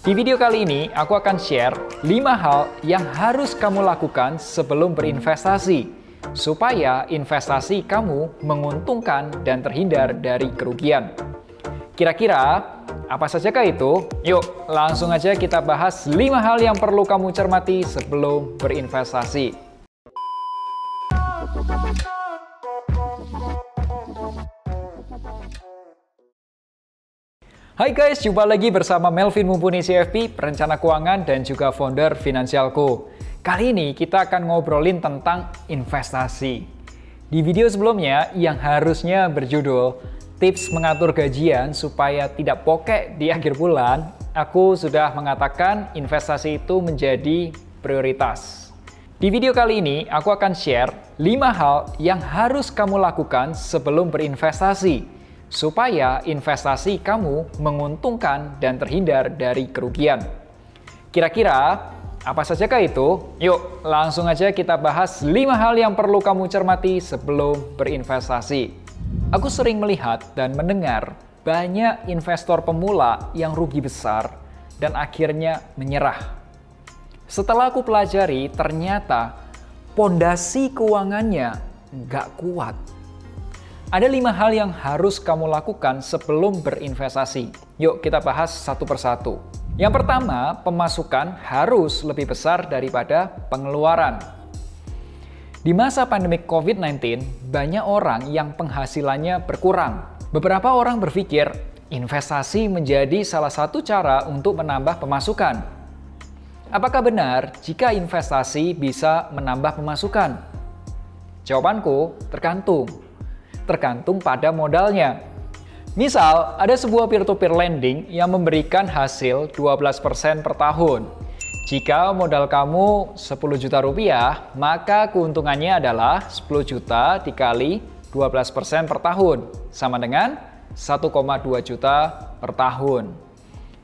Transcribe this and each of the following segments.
Di video kali ini, aku akan share 5 hal yang harus kamu lakukan sebelum berinvestasi, supaya investasi kamu menguntungkan dan terhindar dari kerugian. Kira-kira, apa sajakah itu? Yuk, langsung aja kita bahas 5 hal yang perlu kamu cermati sebelum berinvestasi. Hai guys, jumpa lagi bersama Melvin Mumpuni CFP, perencana keuangan dan juga founder Finansialku. Kali ini kita akan ngobrolin tentang investasi. Di video sebelumnya yang harusnya berjudul Tips Mengatur Gajian Supaya Tidak Pokek di Akhir Bulan, aku sudah mengatakan investasi itu menjadi prioritas. Di video kali ini aku akan share 5 hal yang harus kamu lakukan sebelum berinvestasi, supaya investasi kamu menguntungkan dan terhindar dari kerugian. Kira-kira, apa sajakah itu? Yuk, langsung aja kita bahas 5 hal yang perlu kamu cermati sebelum berinvestasi. Aku sering melihat dan mendengar banyak investor pemula yang rugi besar dan akhirnya menyerah. Setelah aku pelajari, ternyata pondasi keuangannya nggak kuat. Ada 5 hal yang harus kamu lakukan sebelum berinvestasi. Yuk kita bahas satu persatu. Yang pertama, pemasukan harus lebih besar daripada pengeluaran. Di masa pandemi COVID-19, banyak orang yang penghasilannya berkurang. Beberapa orang berpikir investasi menjadi salah satu cara untuk menambah pemasukan. Apakah benar jika investasi bisa menambah pemasukan? Jawabanku, tergantung pada modalnya. Misal, ada sebuah peer-to-peer lending yang memberikan hasil 12% per tahun. Jika modal kamu 10 juta rupiah, maka keuntungannya adalah 10 juta dikali 12% per tahun, sama dengan 1,2 juta per tahun.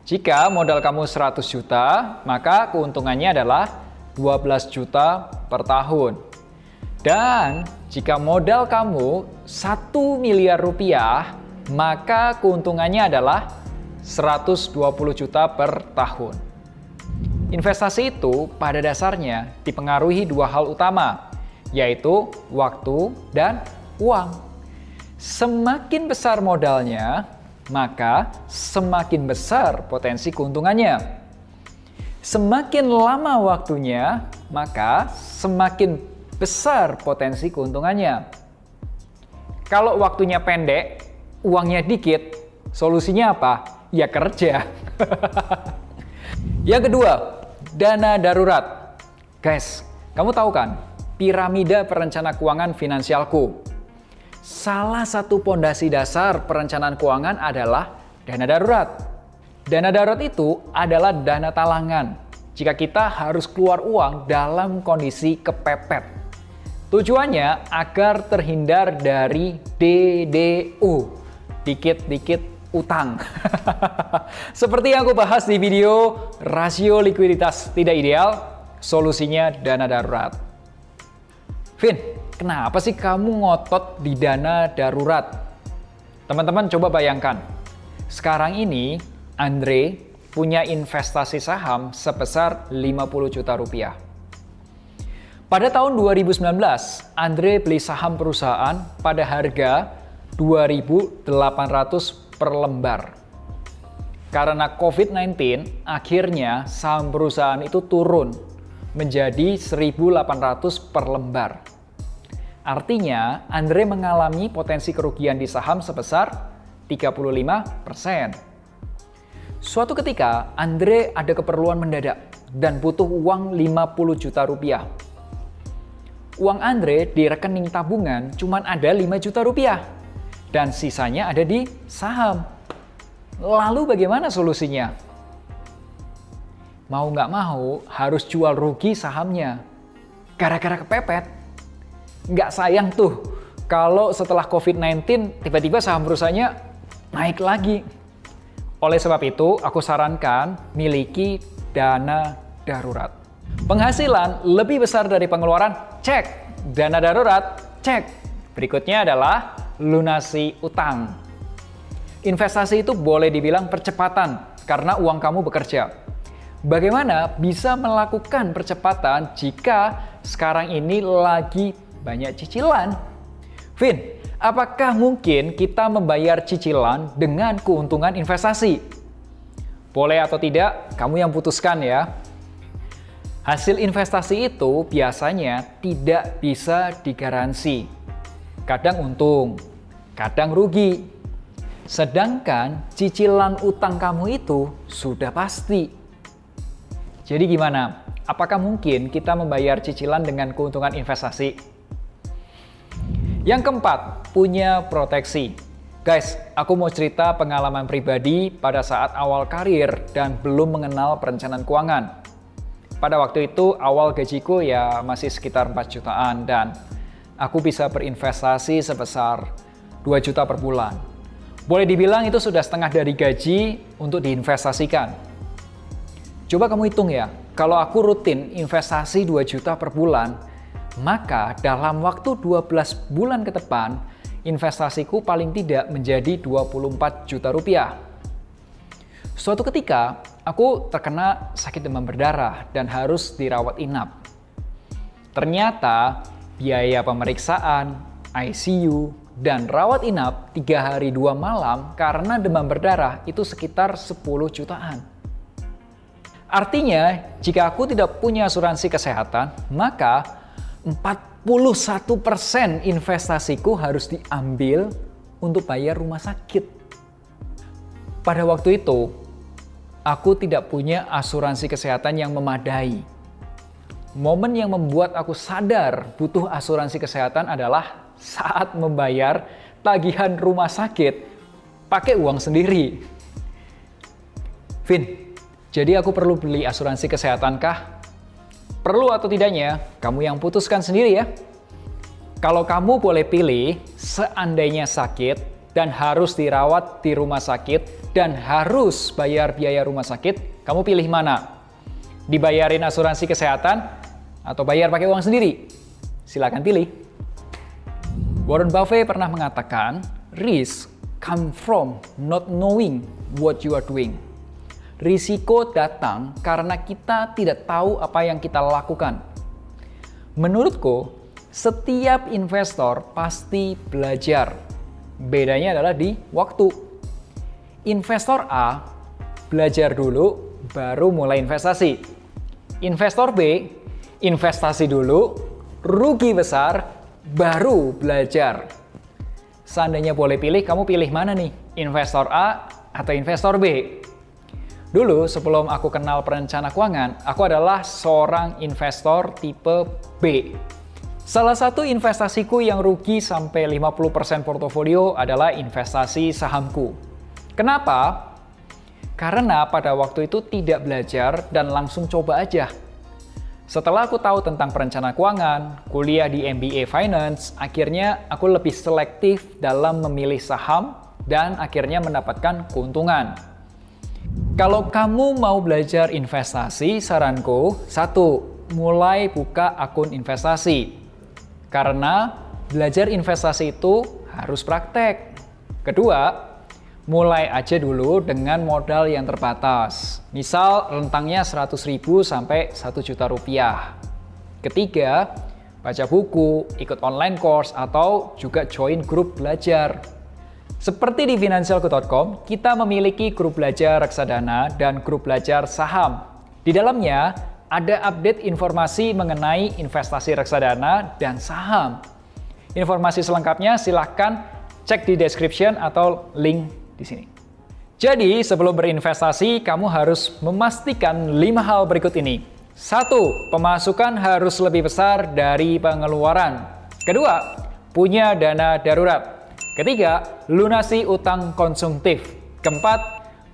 Jika modal kamu 100 juta, maka keuntungannya adalah 12 juta per tahun. Dan jika modal kamu 1 miliar rupiah, maka keuntungannya adalah 120 juta per tahun. Investasi itu pada dasarnya dipengaruhi 2 hal utama, yaitu waktu dan uang. Semakin besar modalnya, maka semakin besar potensi keuntungannya. Semakin lama waktunya, maka semakin besar potensi keuntungannya. Kalau waktunya pendek, uangnya dikit, solusinya apa? Ya kerja. Yang kedua, dana darurat. Guys, kamu tahu kan, piramida perencana keuangan Finansialku. Salah satu pondasi dasar perencanaan keuangan adalah dana darurat. Dana darurat itu adalah dana talangan jika kita harus keluar uang dalam kondisi kepepet. Tujuannya agar terhindar dari DDU, dikit-dikit utang. Seperti yang aku bahas di video rasio likuiditas tidak ideal, solusinya dana darurat. Vin, kenapa sih kamu ngotot di dana darurat? Teman-teman coba bayangkan, sekarang ini Andre punya investasi saham sebesar 50 juta rupiah. Pada tahun 2019, Andre beli saham perusahaan pada harga 2.800 per lembar. Karena COVID-19, akhirnya saham perusahaan itu turun menjadi 1.800 per lembar. Artinya, Andre mengalami potensi kerugian di saham sebesar 35%. Suatu ketika, Andre ada keperluan mendadak dan butuh uang 50 juta rupiah. Uang Andre di rekening tabungan cuma ada 5 juta rupiah dan sisanya ada di saham. Lalu bagaimana solusinya? Mau nggak mau harus jual rugi sahamnya. Gara-gara kepepet. Nggak sayang tuh kalau setelah COVID-19 tiba-tiba saham perusahaannya naik lagi. Oleh sebab itu, aku sarankan miliki dana darurat. Penghasilan lebih besar dari pengeluaran, cek. Dana darurat, cek. Berikutnya adalah lunasi utang. Investasi itu boleh dibilang percepatan karena uang kamu bekerja. bagaimana bisa melakukan percepatan jika sekarang ini lagi banyak cicilan? Vin, apakah mungkin kita membayar cicilan dengan keuntungan investasi? Boleh atau tidak, kamu yang putuskan ya. Hasil investasi itu biasanya tidak bisa digaransi. Kadang untung, kadang rugi. Sedangkan cicilan utang kamu itu sudah pasti. Jadi gimana? Apakah mungkin kita membayar cicilan dengan keuntungan investasi? Yang keempat, punya proteksi. Guys, aku mau cerita pengalaman pribadi pada saat awal karir dan belum mengenal perencanaan keuangan. Pada waktu itu, awal gajiku ya masih sekitar 4 jutaan dan aku bisa berinvestasi sebesar 2 juta per bulan. Boleh dibilang itu sudah setengah dari gaji untuk diinvestasikan. Coba kamu hitung ya, kalau aku rutin investasi 2 juta per bulan, maka dalam waktu 12 bulan ke depan, investasiku paling tidak menjadi 24 juta rupiah. Suatu ketika, aku terkena sakit demam berdarah dan harus dirawat inap. Ternyata, biaya pemeriksaan, ICU, dan rawat inap 3 hari 2 malam karena demam berdarah itu sekitar 10 jutaan. Artinya, jika aku tidak punya asuransi kesehatan, maka 41% investasiku harus diambil untuk bayar rumah sakit. Pada waktu itu, aku tidak punya asuransi kesehatan yang memadai. Momen yang membuat aku sadar butuh asuransi kesehatan adalah saat membayar tagihan rumah sakit pakai uang sendiri. Vin, jadi aku perlu beli asuransi kesehatan kah? Perlu atau tidaknya, kamu yang putuskan sendiri ya. Kalau kamu boleh pilih, seandainya sakit dan harus dirawat di rumah sakit dan harus bayar biaya rumah sakit, kamu pilih mana? Dibayarin asuransi kesehatan atau bayar pakai uang sendiri? Silakan pilih. Warren Buffett pernah mengatakan, risk come from not knowing what you are doing. Risiko datang karena kita tidak tahu apa yang kita lakukan. Menurutku, setiap investor pasti belajar. Bedanya adalah di waktu. Investor A belajar dulu, baru mulai investasi. Investor B investasi dulu, rugi besar, baru belajar. Seandainya boleh pilih, kamu pilih mana nih? Investor A atau investor B? Dulu sebelum aku kenal perencana keuangan, aku adalah seorang investor tipe B. Salah satu investasiku yang rugi sampai 50% portofolio adalah investasi sahamku. Kenapa? Karena pada waktu itu tidak belajar dan langsung coba aja. Setelah aku tahu tentang perencana keuangan, kuliah di MBA Finance, akhirnya aku lebih selektif dalam memilih saham dan akhirnya mendapatkan keuntungan. Kalau kamu mau belajar investasi, saranku, 1, mulai buka akun investasi. Karena belajar investasi itu harus praktek. Kedua, mulai aja dulu dengan modal yang terbatas. Misal rentangnya 100.000 sampai 1 juta rupiah. Ketiga, baca buku, ikut online course, atau juga join grup belajar. Seperti di Finansialku.com, kita memiliki grup belajar reksadana dan grup belajar saham. Di dalamnya ada update informasi mengenai investasi reksadana dan saham. Informasi selengkapnya silahkan cek di description atau link di sini. Jadi, sebelum berinvestasi, kamu harus memastikan 5 hal berikut ini. 1. Pemasukan harus lebih besar dari pengeluaran. Kedua, punya dana darurat. Ketiga, lunasi utang konsumtif. Keempat,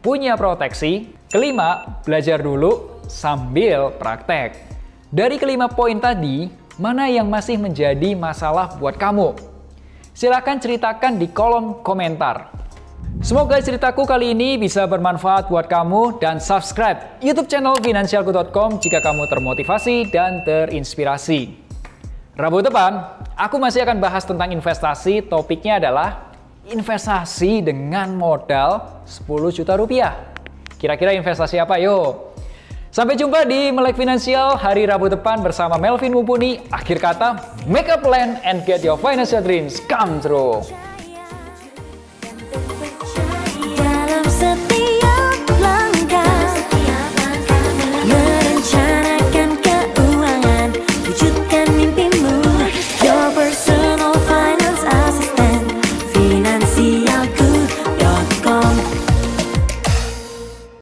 punya proteksi. Kelima, belajar dulu sambil praktek. Dari kelima poin tadi, mana yang masih menjadi masalah buat kamu? Silakan ceritakan di kolom komentar. Semoga ceritaku kali ini bisa bermanfaat buat kamu dan subscribe YouTube channel Finansialku.com jika kamu termotivasi dan terinspirasi. Rabu depan, aku masih akan bahas tentang investasi. Topiknya adalah investasi dengan modal 10 juta rupiah. Kira-kira investasi apa? Yo, Sampai jumpa di Melek Finansial hari Rabu depan bersama Melvin Mumpuni. Akhir kata, make a plan and get your financial dreams come true.